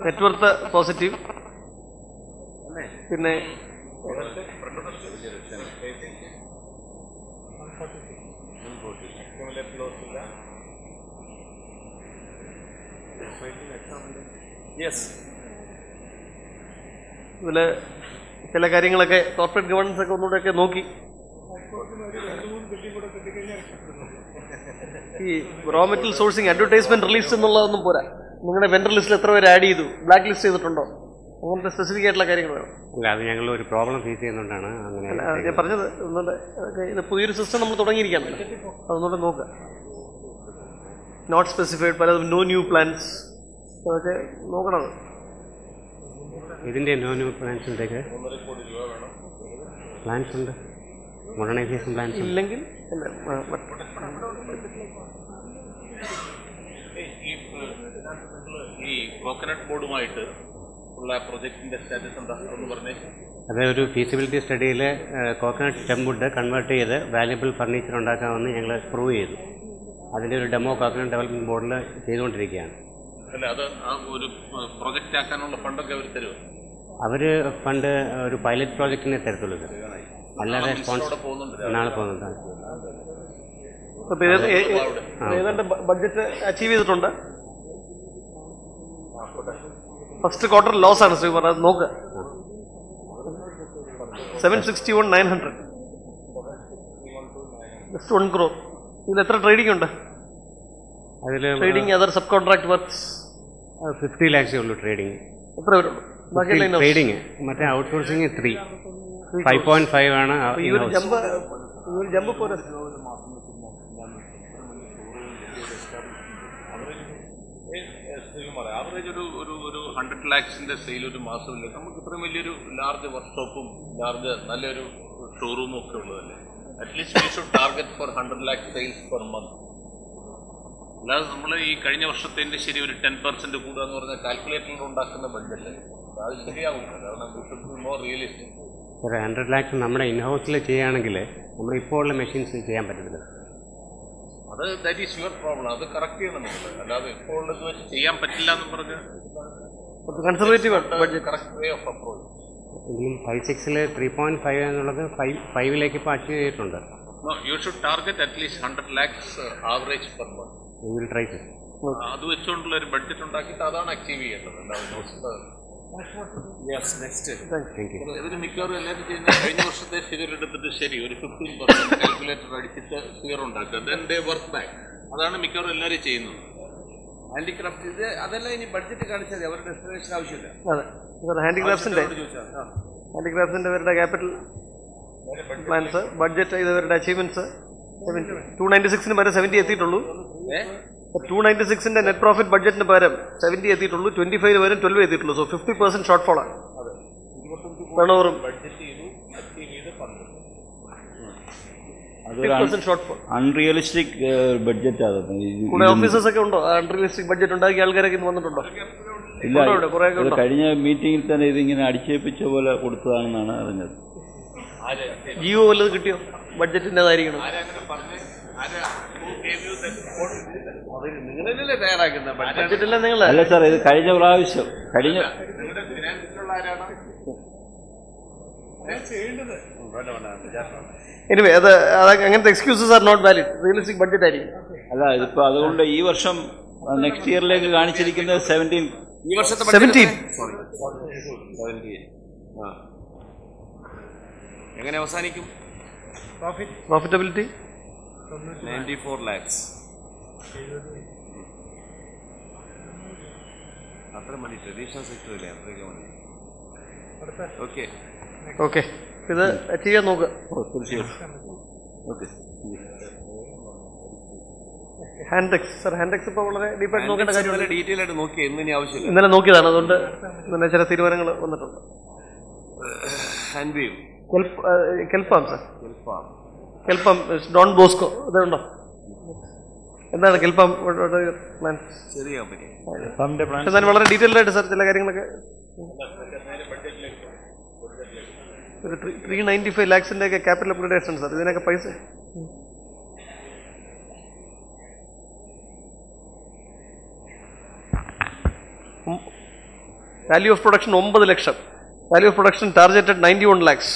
Net worth positive. പിന്നെ ഇതില് ചില കാര്യങ്ങളൊക്കെ കോർപ്പറേറ്റ് ഗവേണൻസ് ഒക്കെ ഒന്നുകൂടെയൊക്കെ നോക്കി ഈ raw material sourcing advertisement release എന്നുള്ളതൊന്നും പോരാ. നിങ്ങളുടെ വെണ്ടർ ലിസ്റ്റിൽ എത്ര പേര് ആഡ് ചെയ്തു, ബ്ലാക്ക് ലിസ്റ്റ് ചെയ്തിട്ടുണ്ടോ, അങ്ങനത്തെ സ്പെസിഫിക് ആയിട്ടുള്ള കാര്യങ്ങൾ വേണം. അല്ല, അത് ഞങ്ങൾ ഒരു പ്രോബ്ലം ഫേസ് ചെയ്യുന്നതുകൊണ്ടാണ് അങ്ങനെ. ഞാൻ പറഞ്ഞത് ഒന്നുകൂടെ ഇത് പുതിയൊരു സിസ്റ്റം നമ്മൾ തുടങ്ങിയിരിക്കുകയാണല്ലോ, അതൊന്നുകൂടെ നോക്കുക. നോട്ട് സ്പെസിഫൈഡ്, പലതും നോ ന്യൂ പ്ലാൻസ്, അതൊക്കെ നോക്കണത്. ഇതിൻ്റെ നോ ന്യൂ പ്ലാൻസ് എന്തൊക്കെ പ്ലാൻസ് ഉണ്ട്? മോഡേണൈസേഷൻ പ്ലാൻസ് ഇല്ലെങ്കിൽ ഈ കോക്കനട്ട് ബോർഡുമായിട്ട് ഉള്ള പ്രൊജക്ടിന്റെ സ്റ്റാറ്റസ് എന്താ എന്ന് പറഞ്ഞേ. അത് ഒരു ഫീസിബിലിറ്റി സ്റ്റഡിയിൽ കോക്കനട്ട് സ്റ്റെം വുഡ് കൺവേർട്ട് ചെയ്ത് വാല്യബിൾ ഫർണിച്ചർ ഉണ്ടാക്കാമെന്ന് ഞങ്ങൾ പ്രൂവ് ചെയ്തു. അതിൻ്റെ ഒരു ഡെമോ കോക്കനട്ട് ഡെവലപ്മെൻറ്റ് ബോർഡിൽ ചെയ്തുകൊണ്ടിരിക്കുകയാണ്. അല്ല, അത് ആ ഒരു പ്രൊജക്റ്റ് ആക്കാനുള്ള ഫണ്ടൊക്കെ അവർ തരുമോ? അവർ ഫണ്ട് ഒരു പൈലറ്റ് പ്രോജക്റ്റിനെ തരത്തുള്ളൂ സർ, അല്ലാതെ നാളെ പോകുന്നുണ്ട്. ഏതാണ്ട് ബഡ്ജറ്റ് അച്ചീവ് ചെയ്തിട്ടുണ്ട്. ഫസ്റ്റ് ക്വാർട്ടർ ലോസ് ആണ് ശ്രീ പറഞ്ഞത്, നോക്കുക. 761,900 ജസ്റ്റ് 1 crore. ഇതിൽ എത്ര ട്രേഡിംഗ് ഉണ്ട്? അതിൽ trading other sub contract works 50 lakhs ഉള്ളൂ ട്രേഡിംഗ്. എത്ര പേരുള്ളൂ? ട്രേഡിംഗ് മറ്റേ ഔട്ട്സോഴ്സിംഗ് 5.5 ആണ്. ഈ ഒരു ജമ്പ് പോലെ ആവറേജ് ഒരു 100 lakhs സെയിൽ ഒരു മാസമില്ല. നമുക്ക് ഇത്രയും വലിയൊരു ലാർജ് വർക്ക്ഷോപ്പും ലാർജ് നല്ലൊരു ഷോറൂമും ഒക്കെ ഉള്ളതല്ലേ. At least we should target for 100 lakh sales per month. അല്ലാതെ നമ്മൾ ഈ കഴിഞ്ഞ വർഷത്തിന്റെ ശരി ഒരു 10% കൂടുക എന്ന് പറഞ്ഞാൽ കാൽക്കുലേറ്ററിൽ ഉണ്ടാക്കുന്ന ബഡ്ജറ്റ് അത് ശരിയാവില്ല. കാരണം we should be more realistic. 100 lakhs നമ്മുടെ ഇൻഹൗസിൽ ചെയ്യുകയാണെങ്കിൽ നമ്മൾ ഇപ്പോൾ ഉള്ള മെഷീൻസ് ചെയ്യാൻ പറ്റത്തില്ല. അത് ദാറ്റ് ഈസ് യുവർ പ്രോബ്ലം. അത് കറക്റ്റ് ചെയ്യണം നിങ്ങൾ. അല്ലാതെ ഇപ്പോൾ ഉള്ളത് വെച്ച് ചെയ്യാൻ പറ്റില്ല എന്ന് പറഞ്ഞ് conservative correct way of approach. 5.6 3.5 എന്നുള്ളത് 5 ഇപ്പോൾ അച്ചീവ് ചെയ്തിട്ടുണ്ട്. No, you should target at least 100 lakhs average per month. We will try to. അത് വെച്ചുകൊണ്ടുള്ള ഒരു ബഡ്ജറ്റ് ഉണ്ടാക്കിയിട്ട് അതാണ് അച്ചീവ് ചെയ്യേണ്ടത്. ഇതിന് മിക്കവാറും എല്ലാവരും ചെയ്യുന്ന കഴിഞ്ഞ വർഷത്തെ ഫിഗർ എടുത്തിട്ട് ശരി ഒരു 15% കാൽക്കുലേറ്റർ അടിച്ചിട്ട് ഫിഗർ ഉണ്ടാക്കുക. Then they work back. അതാണ് മിക്കവാറും എല്ലാവരും ചെയ്യുന്നത്. ഹാൻഡിക്രാഫ്റ്റ് ഇത് അതെല്ലാം ഇനി ബഡ്ജറ്റ് കാണിച്ചാൽ അവരുടെ എസ്റ്റിമേഷൻ ആവശ്യമില്ല. അതെ, ഹാൻഡിക്രാഫ്റ്റ്സിന്റെ അവരുടെ ക്യാപിറ്റൽ പ്ലാൻസ്, ബഡ്ജറ്റ്, ഇവരുടെ അച്ചീവ്മെന്റ്സ്. 296 വരെ 70 എത്തിയിട്ടുള്ളൂ. 296 നെറ്റ് പ്രോഫിറ്റ് ബഡ്ജറ്റിന് പകരം 70 എത്തിയിട്ടുള്ളൂ. 25 വരെ 12 എത്തിയിട്ടുള്ളൂ. സോ 50% ഷോർട്ട് ഫോൾ ആണ്. അൺറിയലിസ്റ്റിക് ബഡ്ജറ്റ് ആണ്. കൂടെ ഓഫീസേഴ്സ് ഒക്കെ ഉണ്ടോ? അൺറിയലിസ്റ്റിക് ബഡ്ജറ്റ് ഉണ്ടാക്കിയ ആൾക്കാരൊക്കെ ഇന്ന് വന്നിട്ടുണ്ടോ? ഇല്ല, കഴിഞ്ഞ മീറ്റിംഗിൽ തന്നെ ഇതിങ്ങനെ അടിച്ചേൽപ്പിച്ച പോലെ കൊടുത്തതാണെന്നാണ് അറിഞ്ഞത്. ജിയോ വല്ലത് കിട്ടിയോ? ബഡ്ജറ്റിൻ്റെതായിരിക്കണം. അല്ല സാർ, ഇത് കഴിഞ്ഞ പ്രാവശ്യം എനിവേ അത് അങ്ങനത്തെ excuses are not valid. Realistic budget ആയിരിക്കും. അല്ല, ഇതിപ്പോ അതുകൊണ്ട് ഈ വർഷം നെക്സ്റ്റ് ഇയറിലേക്ക് കാണിച്ചിരിക്കുന്നത് 17. ഈ വർഷത്തെ 17 എങ്ങനെ അവസാനിക്കും? Profitability 94 lakhs. അത്ര മതി. ട്രഡീഷണൽ സെക്ടറില്ലേ, അത്രയൊക്കെ മതി. ഓക്കെ, ഇത് ചെയ്യാൻ നോക്കുക. ഹാൻഡെക്സ് സർ, ഹാൻഡെക്സ് ഇപ്പോൾ വളരെ ഡീപ്പായിട്ട് നോക്കേണ്ട കാര്യം. ഡീറ്റെയിൽ ആയിട്ട് നോക്കി ഇന്ന് ആവശ്യമില്ല. ഇന്നലെ നോക്കിയതാണ്, അതുകൊണ്ട് ഇന്നലെ ചില തീരുമാനങ്ങൾ വന്നിട്ടുണ്ട്. കെൽപ്പാം സർ, കെൽപ്പാം ഡോൺ ബോസ്കോ ഇതുണ്ടോ? എന്താണ് കെൽപ്പാം പ്ലാൻ? എന്നാലും വളരെ ഡീറ്റെയിൽഡ് ആയിട്ട് സാർ ചില കാര്യങ്ങളൊക്കെ. ഒരു 395 lakhs ഒക്കെ ക്യാപിറ്റൽ അപ്ഗ്രേഡേഷൻ സാർ. ഇതിനൊക്കെ പൈസ വാല്യൂ ഓഫ് പ്രൊഡക്ഷൻ 9 ലക്ഷം. Value of production targeted 91 lakhs.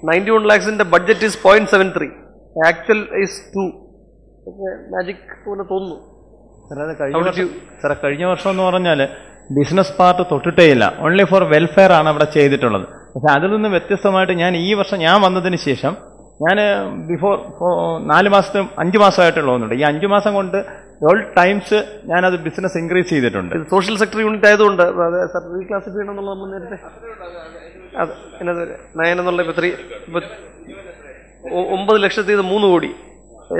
91 lakhsന്റെ budget is 0.73. Actual is 2. Magic പോലെ തോന്നുന്നു. കഴിഞ്ഞ വർഷം എന്ന് പറഞ്ഞാൽ ബിസിനസ് പാർട്ട് തൊട്ടിട്ടേയില്ല. ഓൺലി ഫോർ വെൽഫെയർ ആണ് അവിടെ ചെയ്തിട്ടുള്ളത്. പക്ഷെ അതിൽ നിന്ന് വ്യത്യസ്തമായിട്ട് ഈ വർഷം ഞാൻ വന്നതിന് ശേഷം ഞാൻ ബിഫോർ 4 മാസത്തും 5 മാസമായിട്ടുള്ളതുണ്ട്. ഈ 5 മാസം കൊണ്ട് 12 times ഞാനത് ബിസിനസ് ഇൻക്രീസ് ചെയ്തിട്ടുണ്ട്. സോഷ്യൽ സെക്ടർ യൂണിറ്റ് ആയതുകൊണ്ട് റീക്ലാസിഫൈ ചെയ്യണമെന്നുള്ള നമ്മൾ നേരത്തെ 9 എന്നുള്ള 9 ലക്ഷത്തിൽ 3 കോടി.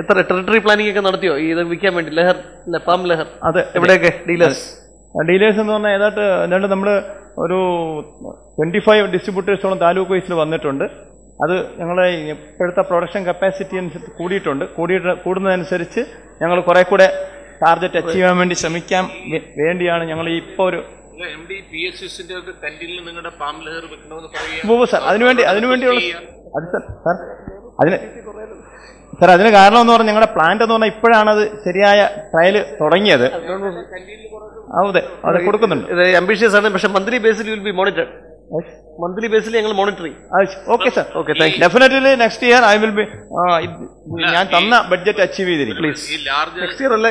എത്ര ടെറിട്ടറി പ്ലാനിംഗ് ഒക്കെ നടത്തിയോ ഇത് വിൽക്കാൻ വേണ്ടി? ലഹർ, പാം ലഹർ, അത് എവിടെയൊക്കെ ഡീലേഴ്സ് എന്ന് പറഞ്ഞാൽ ഏതാണ്ട് നമ്മൾ ഒരു 25 ഡിസ്ട്രിബ്യൂട്ടേഴ്സോളം താലൂക്ക് വൈസിൽ വന്നിട്ടുണ്ട്. അത് ഞങ്ങളെ ഇപ്പോഴത്തെ പ്രൊഡക്ഷൻ കപ്പാസിറ്റി അനുസരിച്ച് കൂടുന്നതനുസരിച്ച് ഞങ്ങൾ കുറെ കൂടെ ടാർഗറ്റ് അച്ചീവ് ചെയ്യാൻ വേണ്ടി ശ്രമിക്കാൻ വേണ്ടിയാണ് ഞങ്ങൾ ഇപ്പോൾ ഒരു സാർ അതിനുവേണ്ടിയുള്ള അതിന് കാരണം എന്ന് പറഞ്ഞാൽ ഞങ്ങളുടെ പ്ലാന്റ് എന്ന് പറഞ്ഞാൽ ഇപ്പോഴാണ് അത് ശരിയായ ട്രയൽ തുടങ്ങിയത്. അതെ കൊടുക്കുന്നുണ്ട്. ഇത് അംബിഷ്യസ് ആണ്, പക്ഷെ മന്ത്ലി ബേസിൽ വിൽ ബി മോണിറ്റർഡ്. മന്ത്ലി ബേസിൽ ഞങ്ങൾ monitoring. Okay sir, okay, thank you. Definitely next year I will be ഞാൻ തന്ന ബഡ്ജറ്റ് അച്ചീവ് ചെയ്തിരിക്കും. പ്ലീസ് നെക്സ്റ്റ് ഇയർ അല്ല,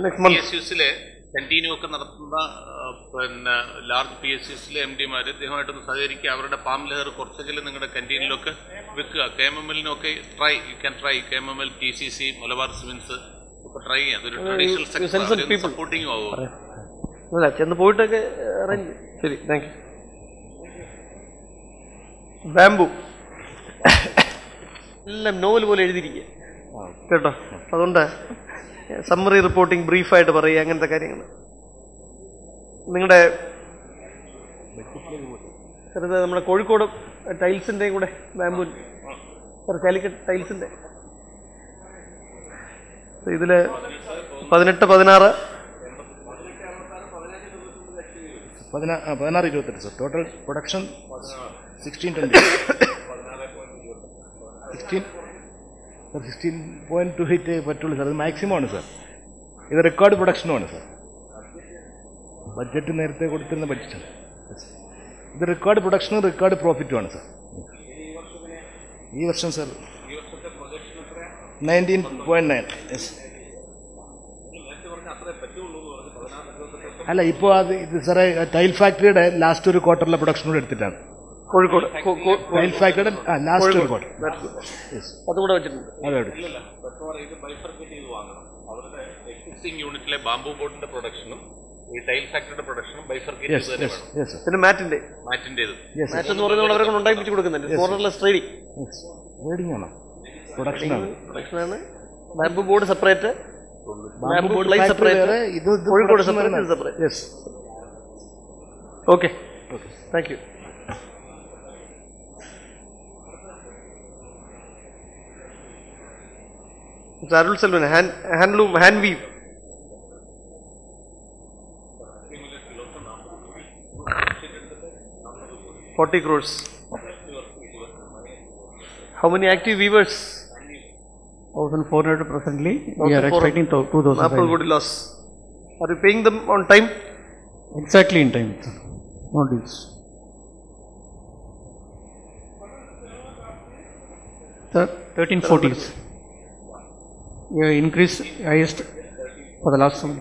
നെക്സ്റ്റ് മന്ത്. കന്റീനും ഒക്കെ നടത്തുന്ന ലാർജ് PSUസിലെ MDമാർ ഇദ്ദേഹമായിട്ടൊന്ന് സഹകരിക്കുക. അവരുടെ പാം ലഹർ കുറച്ചെങ്കിലും നിങ്ങളുടെ കന്റീനിലൊക്കെ വെക്കുക. KMMLനൊക്കെ you can try. KMML, TCC, Malabar cements ഒക്കെ ട്രൈ ചെയ്യാം. അതൊരു ട്രഡീഷണൽ സെക്ടർ സപ്പോർട്ടിങ് ആവുമോ? ചെന്ന് പോയിട്ടൊക്കെ അറേഞ്ച്. ശരി, താങ്ക് യു. ബാംബു എല്ലാം നോവൽ പോലെ എഴുതിയിരിക്കുക കേട്ടോ. അതുകൊണ്ട് സമ്മറി റിപ്പോർട്ടിംഗ് ബ്രീഫായിട്ട് പറയുക, അങ്ങനത്തെ കാര്യങ്ങൾ. നിങ്ങളുടെ നമ്മുടെ കോഴിക്കോട് ടൈൽസിൻ്റെയും കൂടെ ബാംബു കാലിക്കറ്റ് ടൈൽസിൻ്റെ ഇതിൽ 18, 16, 16-28 സർ. Total production 16-20. 16.28 പറ്റുള്ളൂ സാർ. അത് മാക്സിമം ആണ് സാർ. ഇത് റെക്കോർഡ് പ്രൊഡക്ഷനുമാണ് സാർ. ബഡ്ജറ്റ് നേരത്തെ കൊടുത്തിരുന്ന ബഡ്ജറ്റാണ്. ഇത് റെക്കോർഡ് പ്രൊഡക്ഷനും റെക്കോർഡ് പ്രോഫിറ്റുമാണ് സാർ. ഈ വർഷം സാർ 19.9. അല്ല, ഇപ്പോൾ അത് ഇത് സാറേ ടൈൽ ഫാക്ടറിയുടെ ലാസ്റ്റ് ഒരു ക്വാർട്ടറിലെ പ്രൊഡക്ഷൻ കൂടെ എടുത്തിട്ടാണ്. കോഴിക്കോട് ടൈൽ ഫാക്ടറിയുടെ ലാസ്റ്റ് ഒരു ക്വാർട്ടർ അതുകൂടെ വെച്ചിട്ടുണ്ട്. അതെ. അവരുടെ എക്സിസ്റ്റിംഗ് യൂണിറ്റിലെ ബാംബു ബോർഡിന്റെ പ്രൊഡക്ഷനും ഈ ടൈൽ ഫാക്ടറിയുടെ പ്രൊഡക്ഷനും ബൈഫർക്കേറ്റ്. പിന്നെ മാറ്റിന്റെ മാറ്റ് എന്ന് പറയുന്നത് അവരെ കൊണ്ട് ഉണ്ടാക്കിപ്പിച്ച് കൊടുക്കുന്നുണ്ട്. ഫോർലസ് ട്രേഡിംഗ് ആണ്, പ്രൊഡക്ഷനാണ്. Bamboo board separate, bamboo ply separate, Kozhikode separate, separate. Okay, thank you. Arul Selvan, handloom, hand weave. ₹40 crores. How many active weavers? 1,400 presently. We are expecting 2,000. Apple good loss. Are you paying them on time? Exactly in time, sir. No deals. Sir, 1340s. We have increased highest for the last one.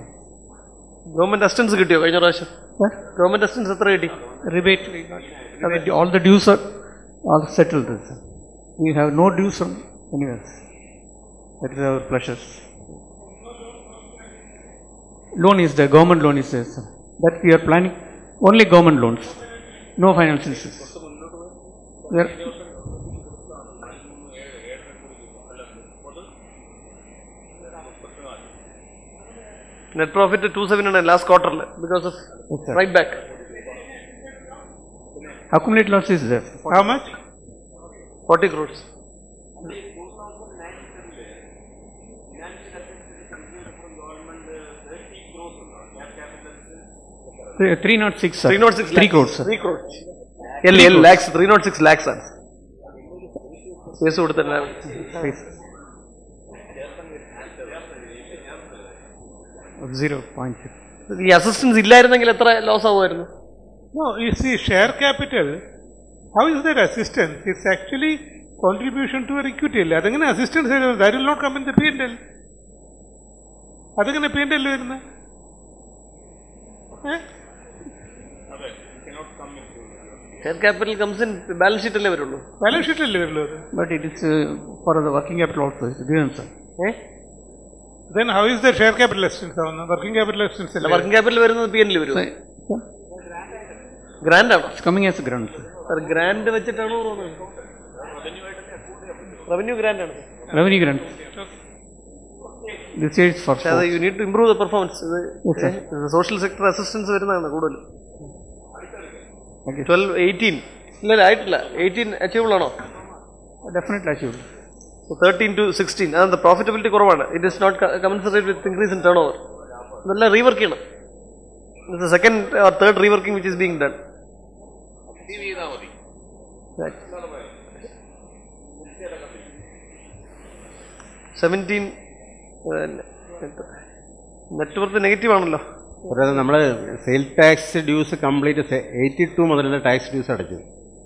Government assistance കിട്ടിയോ കഴിഞ്ഞ പ്രാവശ്യം? Government assistance എത്ര കിട്ടി? Rebate. All the dues are all settled. Sir. We have no dues from anywhere. That is our pleasure. Loan is there, government loan is there, sir. That we are planning only government loans, no financial issues. Net profit 279 last quarter because of right back. Accumulated loss is there. How much? 40 crores. $306, sir. 306 3 crores, sir. 3 crores. L lakhs, 306 lakhs, sir. Yes, what the 0.6. ഈ assistance ഇല്ലായിരുന്നെങ്കിൽ എത്ര loss ആവുമായിരുന്നു? No, you see, share capital, how is that assistance? It's actually contribution to an equity. അതങ്ങനെ assistance that will not come in the P&L. അതെങ്ങനെ P&L വരുന്നത്? Share capital comes in balance sheet അല്ലേ വരുള്ളൂ? Balance ഷീറ്റല്ലേ വരുള്ളൂ അത്. But it is for the working capital also, it's given, sir. Then how is the share capital assistance ആവുന്നത്? Working capital assistance അല്ലേ? Working capital വരുന്നത് P&L വരും. Grand ആണോ? It's coming as a grant, sir. Grant വെച്ചിട്ടാണോ revenue grant ആണ്? Revenue grant. This year is for പക്ഷേ അത് you need to improve the performance. ഇത് സോഷ്യൽ സെക്ടർ അസിസ്റ്റൻസ് വരുന്നതാണ് കൂടുതൽ. 12, 18 ഇല്ല ആയിട്ടില്ല. 18 അച്ചീവബിൾ ആണോ? definitely achieved. 13 to 16 അതെന്താ പ്രോഫിറ്റബിലിറ്റി കുറവാണ്. It is not commensurate with increase in turnover. ഇതെല്ലാം റീവർക്ക് ചെയ്യണം. It's second or third reworking which is being done. 17 network negative ആണല്ലോ. അതായത് നമ്മൾ സെയിൽ ടാക്സ് ഡ്യൂസ് കംപ്ലീറ്റ് 82 മുതലുള്ള ടാക്സ് ഡ്യൂസ് അടച്ചു.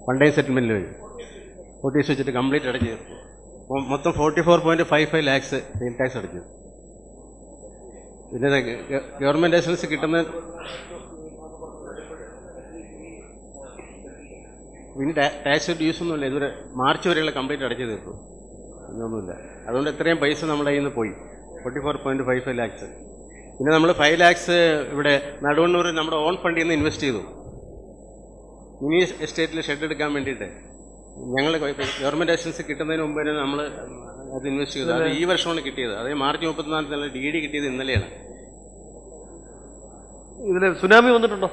One time സെറ്റിൽമെൻറ്റിൽ വഴി നോട്ടീസ് വെച്ചിട്ട് കംപ്ലീറ്റ് അടച്ചു. മൊത്തം 44.55 lakhs സെയിൽ ടാക്സ് അടച്ചു. പിന്നെ ഗവൺമെൻറ് ലൈസൻസ് കിട്ടുന്ന പിന്നെ ടാക്സ് ഡ്യൂസ് ഒന്നുമില്ല. ഇതുവരെ മാർച്ച് വരെയുള്ള കംപ്ലീറ്റ് അടച്ചു തീർത്തു. ഇതൊന്നുമില്ല. അതുകൊണ്ട് ഇത്രയും പൈസ നമ്മുടെ കയ്യിൽ നിന്ന് പോയി. 44.55 lakhs. പിന്നെ നമ്മൾ 5 lakhs ഇവിടെ നടുവണ്ണൂർ നമ്മുടെ ഓൺ ഫണ്ടിൽ നിന്ന് ഇൻവെസ്റ്റ് ചെയ്തു. മിനി എസ്റ്റേറ്റിൽ ഷെഡ് എടുക്കാൻ വേണ്ടിയിട്ട് ഞങ്ങൾ ഗവൺമെൻറ് ലൈസൻസ് കിട്ടുന്നതിന് മുമ്പ് തന്നെ നമ്മൾ അത് ഇൻവെസ്റ്റ് ചെയ്തു. അത് ഈ വർഷമാണ് കിട്ടിയത്. അതേ മാർച്ച് 34 DD കിട്ടിയത് ഇന്നലെയാണ്. ഇതിൽ സുനാമി വന്നിട്ടുണ്ടോ?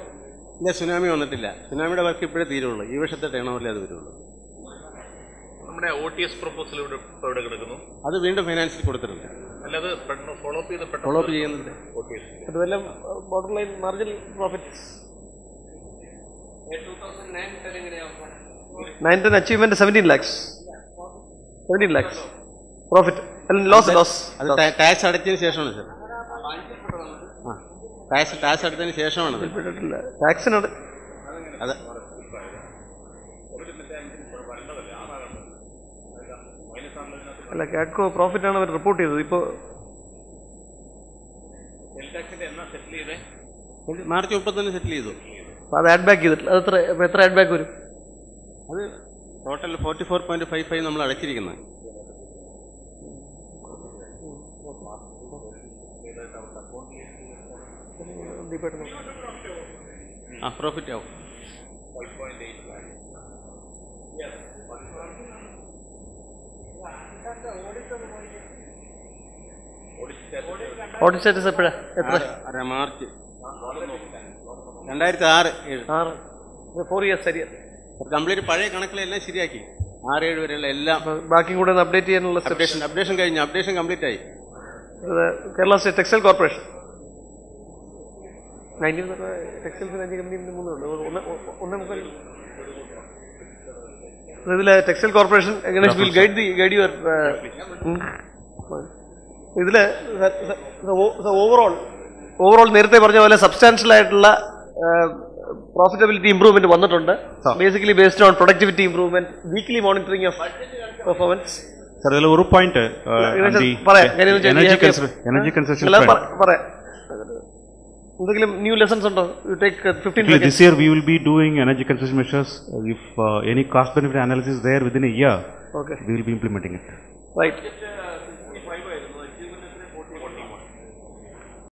ഇല്ല, സുനാമി വന്നിട്ടില്ല. സുനാമിയുടെ വർക്ക് ഇപ്പോഴേ തീരുള്ളൂ. ഈ വർഷത്തെ ടേൺ ഓവറിലേ അത് വരുള്ളൂ. നമ്മുടെ OTS പ്രൊപ്പോസൽ ഇവിടെ കിടക്കുന്നു. അത് വീണ്ടും ഫൈനാൻസിൽ കൊടുത്തിട്ടുണ്ട്. അല്ലാതെ ഫോളോ അപ്പ് ചെയ്യുന്നുണ്ട്. അതുമെല്ലാം bottom line marginal profits 9-10 achievement 17 lakhs profit loss. അത് ടാക്സ് അടച്ചതിന് ശേഷമാണ് സാർ. ടാക്സ് അടച്ചതിന് ശേഷമാണ് ടാക്സിനാണ്. അതെ, അല്ല കാഡ്കോ പ്രോഫിറ്റ് ആണ് അവർ റിപ്പോർട്ട് ചെയ്തത്. ഇപ്പോൾ മാർച്ച് 31 സെറ്റിൽ ചെയ്തു. അത് ആഡ് ബാക്ക് ചെയ്തിട്ടില്ല. അത് എത്ര ആഡ് ബാക്ക് വരും? അത് ടോട്ടൽ 44.55 നമ്മൾ അടച്ചിരിക്കുന്നത്. പ്രോഫിറ്റ് ആവും. ഓഡിറ്റ് സ്റ്റാറ്റസ് എപ്പോഴാ? എത്ര? മാർച്ച് 2006. 4 years ശരിയാണ്. കംപ്ലീറ്റ് പഴയ കണക്കിലെല്ലാം ശരിയാക്കി. 6-7 വരെയുള്ള എല്ലാം ബാക്കി കൂടെ ഒന്ന് അപ്ഡേറ്റ് ചെയ്യാനുള്ള അപ്ഡേഷൻ കഴിഞ്ഞു. അപ്ഡേഷൻ കംപ്ലീറ്റ് ആയി. Kerala state textile corporation textiles energy company 3 ഇതിലെ ടെക്സ്റ്റൈൽ കോർപ്പറേഷൻ എങ്ങനെ വിൽ ഗൈഡ് യുവർ ഇതില് ഓവറോൾ നേരത്തെ പറഞ്ഞ പോലെ സബ്സ്റ്റാൻഷ്യൽ ആയിട്ടുള്ള പ്രോഫിറ്റബിലിറ്റി ഇംപ്രൂവ്മെന്റ് വന്നിട്ടുണ്ട്. Basically based on productivity improvement, weekly monitoring of performance. Sir ഇതിൽ ഒരു പോയിന്റ് എനർജി കൺസംഷൻ പറയാം. എന്തെങ്കിലും ന്യൂ ലെസൺസ് ഉണ്ടോ? You take 15 seconds. This year we will be doing energy conservation measures. If any cost benefit analysis is there within a year, okay, we will be implementing it. Right.